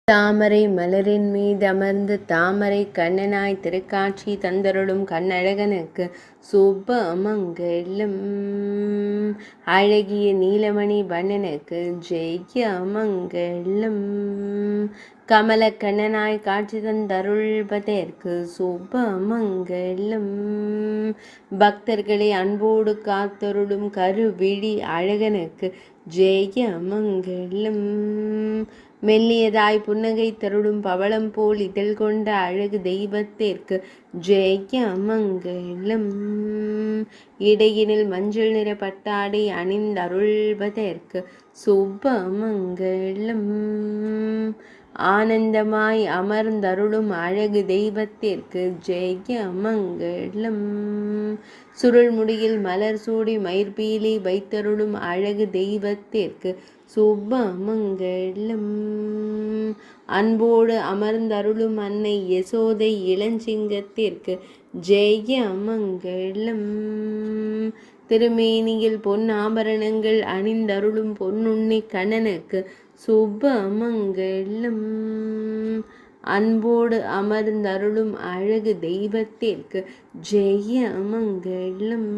தாமரை மலரின் மீதமர்ந்து தாமரை கண்ணனாய் திருக்காட்சி தந்தருளும் கண்ணழகனுக்கு சுபமங்கலம். அழகிய நீலமணி வண்ணனுக்கு ஜெயமங்கலம். கமல கண்ணனாய் காட்சி தந்தருள்வதற்கு சுபமங்கலம். பக்தர்களை அன்போடு காத்தருளும் கருவிழி அழகனுக்கு ஜெயமங்கலம். மெல்லியதாய் புன்னகை தருளும் பவளம் போல் இதழ் கொண்ட அழகு தெய்வத்திற்கு ஜெயமங்கலம். இடையினில் மஞ்சள் நிற பட்டாடை அணிந்தருள்வதற்கு சுபமங்கலம். ஆனந்தமாய் அமர்ந்தருளும் அழகு தெய்வத்திற்கு ஜெயமங்கலம். சுருள் முடியில் மலர் சூடி மயிர்பீலி வைத்தருளும் அழகு தெய்வத்திற்கு சுபமங்கலம். அன்போடு அமர்ந்தருளும் அன்னை யசோதை இளஞ்சிங்கத்திற்கு ஜெயமங்கலம். திருமேனியில் பொன்னாபரணங்கள் அணிந்தருளும் பொன்னுண்ணி கண்ணனுக்கு சுபமங்கலம். அன்போடு அமர்ந்தருளும் அழகு தெய்வத்திற்கு ஜெயமங்கலம்.